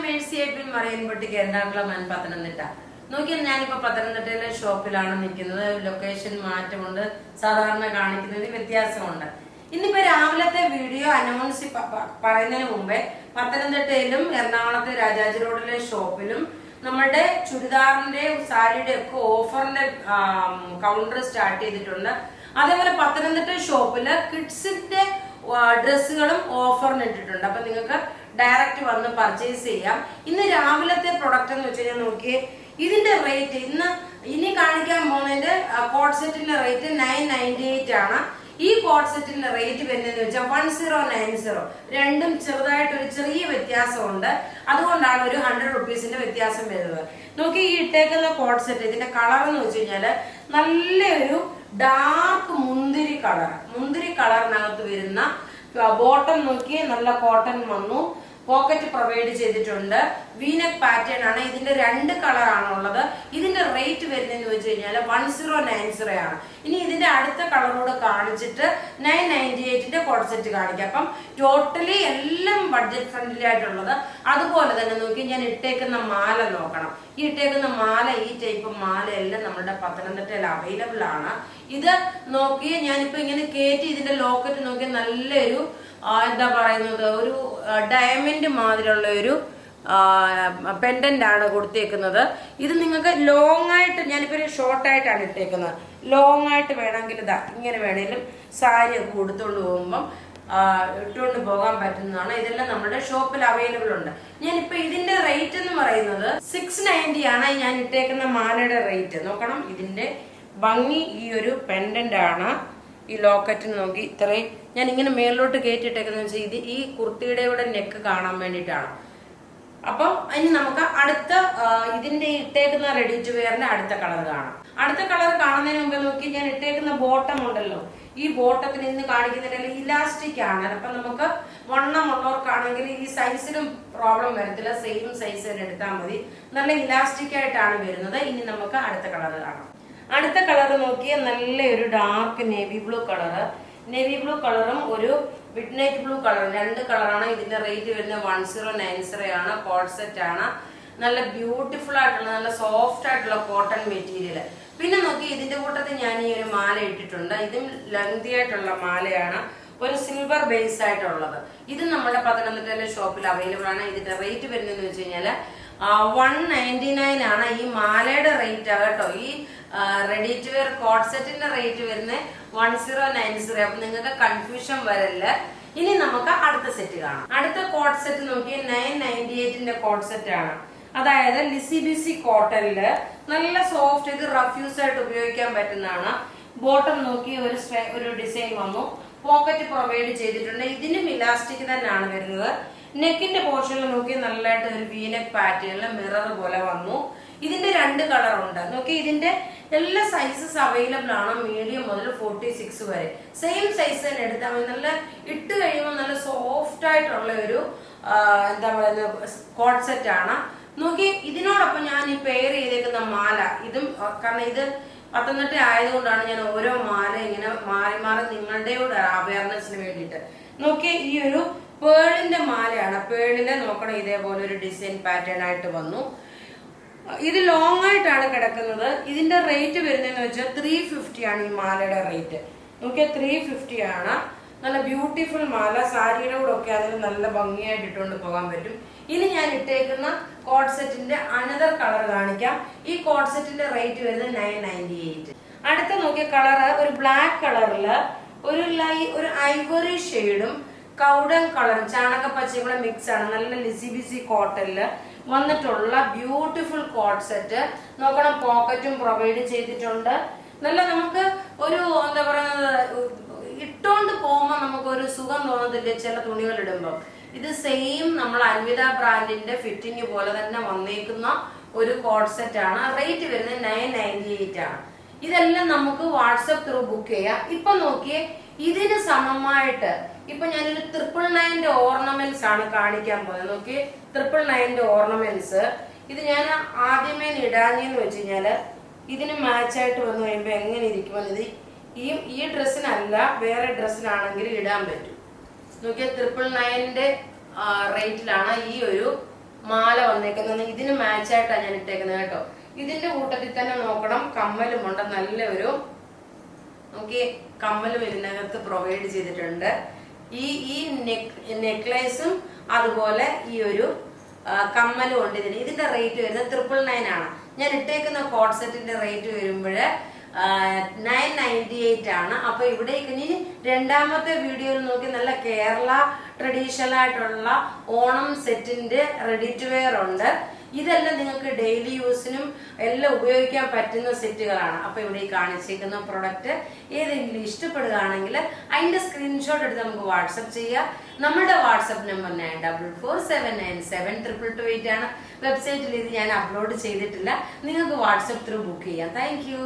Mercy Edwin മറയൻപട്ടിക്ക് Ernakulam and Pathanamthitta. നോക്കിയാൽ ഞാനിപ്പോ പത്തനംതിട്ടയിലെ ഷോപ്പിലാണ് നിൽക്കുന്നത്. ലൊക്കേഷൻ മാറ്റമുണ്ട്, സാധാരണ കാണിക്കുന്നതിന് വ്യത്യാസമുണ്ട്. ഇന്നിപ്പോ രാവിലത്തെ വീഡിയോ അനൗൺസ് പറയുന്നതിന് മുമ്പേ പത്തനംതിട്ടയിലും എറണാകുളത്തെ രാജാജി റോഡിലെ ഷോപ്പിലും നമ്മുടെ ചുരിദാറിന്റെ സാരിയുടെ ഒക്കെ ഓഫറിന്റെ കൗണ്ടർ സ്റ്റാർട്ട് ചെയ്തിട്ടുണ്ട്. അതേപോലെ പത്തനംതിട്ട ഷോപ്പില് കിഡ്സിന്റെ ഡ്രസ്സുകളും ഓഫറിന് ഇട്ടിട്ടുണ്ട്. അപ്പൊ നിങ്ങൾക്ക് ഡയറക്റ്റ് വന്ന് പർച്ചേസ് ചെയ്യാം. ഇന്ന് രാവിലത്തെ പ്രൊഡക്റ്റ് എന്ന് വെച്ച് കഴിഞ്ഞാൽ നോക്കിയേ, ഇതിന്റെ റേറ്റ് ഇനി കാണിക്കാൻ പോകുന്നതിന്റെ കോട്ട് സെറ്റിന്റെ റേറ്റ് 998 ആണ്. ഈ കോട്ട് സെറ്റിന്റെ റേറ്റ് വരുന്നതെന്ന് വെച്ചാൽ 1090. രണ്ടും ചെറുതായിട്ടൊരു ചെറിയ വ്യത്യാസമുണ്ട്. അതുകൊണ്ടാണ് ഒരു 100 റുപ്പീസിന്റെ വ്യത്യാസം വരുന്നത്. നോക്കി ഈ ഇട്ടേക്കുന്ന കോട്ട് സെറ്റ് ഇതിന്റെ കളർ എന്ന് വെച്ച് കഴിഞ്ഞാല് നല്ലൊരു ഡാർക്ക് മുന്തിരി കളറിനകത്ത് വരുന്ന ബോട്ടം നോക്കി നല്ല കോട്ടൺ വന്നു. പോക്കറ്റ് പ്രൊവൈഡ് ചെയ്തിട്ടുണ്ട്. വീനെക്ക് പാറ്റേൺ ആണ്. ഇതിന്റെ 2 കളറാണ് ഉള്ളത്. ഇതിന്റെ റേറ്റ് വരുന്നതെന്ന് വെച്ച് കഴിഞ്ഞാൽ 1090 ആണ്. ഇനി ഇതിന്റെ അടുത്ത കളറോട് കാണിച്ചിട്ട് 998ന്റെ കോട്ട് സെറ്റ് കാണിക്കാം. അപ്പം ടോട്ടലി എല്ലാം ബഡ്ജറ്റ് ഫ്രണ്ട്ലി ആയിട്ടുള്ളത്. അതുപോലെ തന്നെ നോക്കി ഞാൻ ഇട്ടേക്കുന്ന മാല നോക്കണം. ഈ ഇട്ടേക്കുന്ന മാല, ഈ ടൈപ്പ് മാലയെല്ലാം നമ്മുടെ പത്തനംതിട്ടയിൽ അവൈലബിൾ ആണ്. ഇത് നോക്കി ഞാനിപ്പോ ഇങ്ങനെ കയറ്റി ഇതിന്റെ ലോക്കറ്റ് നോക്കി നല്ലൊരു എന്താ പറയുന്നത്, ഒരു ഡയമണ്ട് മാതിരിയുള്ള ഒരു പെൻഡന്റ് ആണ് കൊടുത്തേക്കുന്നത്. ഇത് നിങ്ങൾക്ക് ലോങ് ആയിട്ട്, ഞാനിപ്പോ ഒരു ഷോർട്ടായിട്ടാണ് ഇട്ടേക്കുന്നത്. ലോങ് ആയിട്ട് വേണമെങ്കിൽ ഇതാ ഇങ്ങനെ വേണമെങ്കിലും സാരി ഒക്കെ കൊടുത്തോണ്ട് പോകുമ്പം ഇട്ടുകൊണ്ട് പോകാൻ പറ്റുന്നതാണ്. ഇതെല്ലാം നമ്മുടെ ഷോപ്പിൽ അവൈലബിൾ ഉണ്ട്. ഞാനിപ്പോ ഇതിന്റെ റേറ്റ് എന്ന് പറയുന്നത് 690 ആണ്. ഞാൻ ഇട്ടേക്കുന്ന മാലയുടെ റേറ്റ് നോക്കണം. ഇതിന്റെ ഭംഗി ഈ ഒരു പെൻഡന്റ് ആണ്. ഈ ലോക്കറ്റ് നോക്കി ഇത്രയും ഞാൻ ഇങ്ങനെ മേളിലോട്ട് കയറ്റിട്ടേക്കെന്ന് വെച്ചാൽ ഇത് ഈ കുർത്തിയുടെ കൂടെ നെക്ക് കാണാൻ വേണ്ടിയിട്ടാണ്. അപ്പം ഇനി നമുക്ക് അടുത്ത ഇതിന്റെ ഇട്ടേക്കുന്ന റെഡി ടു വെയറിന്റെ അടുത്ത കളർ കാണാം. അടുത്ത കളർ കാണുന്നതിന് മുമ്പ് നോക്കി ഞാൻ ഇട്ടേക്കുന്ന ബോട്ടം ഉണ്ടല്ലോ, ഈ ബോട്ടത്തിന് ഇന്ന് കാണിക്കുന്നതിൽ ഇലാസ്റ്റിക് ആണ്. അപ്പൊ നമുക്ക് വണ്ണമുള്ളവർക്കാണെങ്കിൽ ഈ സൈസിലും പ്രോബ്ലം വരത്തില്ല. സെയിം സൈസ് തന്നെ എടുത്താൽ മതി. നല്ല ഇലാസ്റ്റിക് ആയിട്ടാണ് വരുന്നത്. ഇനി നമുക്ക് അടുത്ത കളർ കാണാം. അടുത്ത കളർ നോക്കിയാൽ നല്ലൊരു ഡാർക്ക് നേവി ബ്ലൂ കളറും ഒരു മിഡ് നൈറ്റ് ബ്ലൂ കളറും 2 കളറാണ്. ഇതിന്റെ റേറ്റ് വരുന്നത് 1090 ആണ്. കോട്ട് സെറ്റ് ആണ്. നല്ല ബ്യൂട്ടിഫുൾ ആയിട്ടുള്ള നല്ല സോഫ്റ്റ് ആയിട്ടുള്ള കോട്ടൺ മെറ്റീരിയൽ. പിന്നെ നോക്കി ഇതിന്റെ കൂട്ടത്തിൽ ഞാൻ ഈ ഒരു മാല ഇട്ടിട്ടുണ്ട്. ഇതും ലെങ്തി ആയിട്ടുള്ള മാലയാണ്, ഒരു സിൽവർ ബേസ് ആയിട്ടുള്ളത്. ഇത് നമ്മുടെ പത്തനംതിട്ടയിലെ ഷോപ്പിൽ അവൈലബിൾ ആണ്. ഇതിന്റെ റേറ്റ് വരുന്നതെന്ന് വെച്ച് കഴിഞ്ഞാല് 199 ആണ്. ഈ മാലയുടെ റേറ്റ് കേട്ടോ. ഈ റെഡി ടു വെയർ കോട്ട് സെറ്റിന്റെ റേറ്റ് വരുന്നത് 1090. അപ്പൊ നിങ്ങൾക്ക് കൺഫ്യൂഷൻ വരല്ല. ഇനി നമുക്ക് അടുത്ത സെറ്റ് കാണാം. അടുത്ത കോട്ട് സെറ്റ് നോക്കി 998ന്റെ കോട്ട് സെറ്റ് ആണ്. അതായത് ലിസി ബിസി കോട്ടണില് നല്ല സോഫ്റ്റ്, ഇത് റഫ്യൂസ് ആയിട്ട് ഉപയോഗിക്കാൻ പറ്റുന്നതാണ്. ബോട്ടം നോക്കി ഒരു ഡിസൈൻ വന്നു. പോക്കറ്റ് പ്രൊവൈഡ് ചെയ്തിട്ടുണ്ട്. ഇതിനും ഇലാസ്റ്റിക് തന്നെയാണ് വരുന്നത്. നെക്കിന്റെ പോർഷനിൽ നോക്കി നല്ലതായിട്ട് ഒരു വീനെക്ക് പാറ്റേണിൽ മിറർ പോലെ വന്നു. ഇതിന്റെ 2 കളർ ഉണ്ട്. നോക്കി ഇതിന്റെ എല്ലാ സൈസസ് അവൈലബിൾ ആണ്. മീഡിയം മുതൽ 46 വരെ സെയിം സൈസ് തന്നെ എടുത്താൽ മതി. നല്ല ഇട്ട് കഴിയുമ്പോൾ നല്ല സോഫ്റ്റ് ആയിട്ടുള്ള ഒരു എന്താ പറയുക കോട്ട് സെറ്റ് ആണ്. നോക്കി ഇതിനോടൊപ്പം ഞാൻ ഈ പെയർ ചെയ്തേക്കുന്ന മാല, ഇതും കാരണം ഇത് പത്തനംതിട്ട ആയതുകൊണ്ടാണ് ഞാൻ ഓരോ മാല ഇങ്ങനെ മാറി മാറി നിങ്ങളുടെ അവയർനെസ്സിന് വേണ്ടിയിട്ട്. നോക്കി ഈ ഒരു പേളിന്റെ മാലയാണ്. പേളിന്റെ നോക്കണം, ഇതേപോലെ ഒരു ഡിസൈൻ പാറ്റേൺ ആയിട്ട് വന്നു. ഇത് ലോങ് ആയിട്ടാണ് കിടക്കുന്നത്. ഇതിന്റെ റേറ്റ് വരുന്നതെന്ന് വെച്ചാൽ 350 ആണ്. ഈ മാലയുടെ റേറ്റ് നോക്കിയാൽ 350 ആണ്. നല്ല ബ്യൂട്ടിഫുൾ മാല. സാരിയുടെ കൂടെ ഒക്കെ അതിന് നല്ല ഭംഗിയായിട്ട് ഇട്ടുകൊണ്ട് പോകാൻ പറ്റും. ഇനി ഞാൻ ഇട്ടേക്കുന്ന കോട്ട് സെറ്റിന്റെ അനദർ കളർ കാണിക്കാം. ഈ കോട്ട് സെറ്റിന്റെ റേറ്റ് വരുന്നത് 998. അടുത്ത നോക്കിയ കളർ ഒരു ബ്ലാക്ക് കളറില് ഒരു ഐവറി ഷെയ്ഡും കൗഡൻ കളറും ചാണകപ്പച്ചയും കൂടെ മിക്സ് ആണ്. നല്ല ലിസി ബിസി കോട്ടണില് വന്നിട്ടുള്ള ബ്യൂട്ടിഫുൾ കോട്ട് സെറ്റ് നോക്കണം. പോക്കറ്റും പ്രൊവൈഡ് ചെയ്തിട്ടുണ്ട്. നല്ല നമുക്ക് ഒരു എന്താ പറയുന്നത്, ഇട്ടോണ്ട് പോകുമ്പോൾ നമുക്ക് ഒരു സുഖം തോന്നത്തില്ല ചില തുണികൾ ഇടുമ്പോൾ. ഇത് സെയിം നമ്മൾ അൻവിത ബ്രാൻഡിന്റെ ഫിറ്റിംഗ് പോലെ തന്നെ വന്നേക്കുന്ന ഒരു കോട്ട് സെറ്റ് ആണ്. റേറ്റ് വരുന്നത് 998 ആണ്. ഇതെല്ലാം നമുക്ക് വാട്സപ്പ് ത്രൂ ബുക്ക് ചെയ്യാം. ഇപ്പൊ നോക്കിയേ, ഇതിന് സമമായിട്ട് ഇപ്പൊ ഞാനൊരു 999ന്റെ ഓർണമെന്റ്സ് ആണ് കാണിക്കാൻ പോകുന്നത്. നോക്കി 999ന്റെ ഓർണമെന്റ്സ് ഇത് ഞാൻ ആദ്യമേ ഇടാഞ്ഞെന്ന് വെച്ച് കഴിഞ്ഞാല് ഇതിന് മാച്ചായിട്ട് വന്നു കഴിയുമ്പോ എങ്ങനെ ഇരിക്കുമെന്ന് ഇത് ഈ ഡ്രസ്സിനല്ല വേറെ ഡ്രസ്സിനാണെങ്കിൽ ഇടാൻ പറ്റും. നോക്കിയാൽ 999ന്റെ റേറ്റിലാണ് ഈ ഒരു മാല വന്നേക്കുന്നത്. ഇതിന് മാച്ചായിട്ടാണ് ഞാൻ ഇട്ടേക്കുന്നത് കേട്ടോ. ഇതിന്റെ കൂട്ടത്തിൽ തന്നെ നോക്കണം കമ്മലും ഉണ്ട്. നല്ലൊരു നമുക്ക് കമ്മലും ഇതിനകത്ത് പ്രൊവൈഡ് ചെയ്തിട്ടുണ്ട്. ഈ നെക്ലേസും അതുപോലെ ഈ ഒരു കമ്മലും ഉണ്ട് ഇതിന്റെ റേറ്റ് വരുന്നത് 999 ആണ്. ഞാൻ ഇട്ടേക്കുന്ന കോഡ് സെറ്റിന്റെ റേറ്റ് വരുമ്പോൾ 998 ആണ്. അപ്പൊ ഇവിടെ ഇനി രണ്ടാമത്തെ വീഡിയോയിൽ നോക്കി നല്ല കേരള ട്രഡീഷണൽ ആയിട്ടുള്ള ഓണം സെറ്റിന്റെ റെഡി ടു വെയർ ഉണ്ട്. ഇതെല്ലാം നിങ്ങൾക്ക് ഡെയിലി യൂസിനും എല്ലാം ഉപയോഗിക്കാൻ പറ്റുന്ന സെറ്റുകളാണ്. അപ്പൊ ഇവിടെ കാണിച്ചിരിക്കുന്ന പ്രൊഡക്റ്റ് ഏതെങ്കിലും ഇഷ്ടപ്പെടുകയാണെങ്കിൽ അതിന്റെ സ്ക്രീൻഷോട്ട് എടുത്ത് നമുക്ക് വാട്സപ്പ് ചെയ്യാം. നമ്മുടെ വാട്സപ്പ് നമ്പർ 9447972228 ആണ്. വെബ്സൈറ്റിൽ ഇത് ഞാൻ അപ്ലോഡ് ചെയ്തിട്ടില്ല. നിങ്ങൾക്ക് വാട്സപ്പ് ത്രൂ ബുക്ക് ചെയ്യാം. Thank you.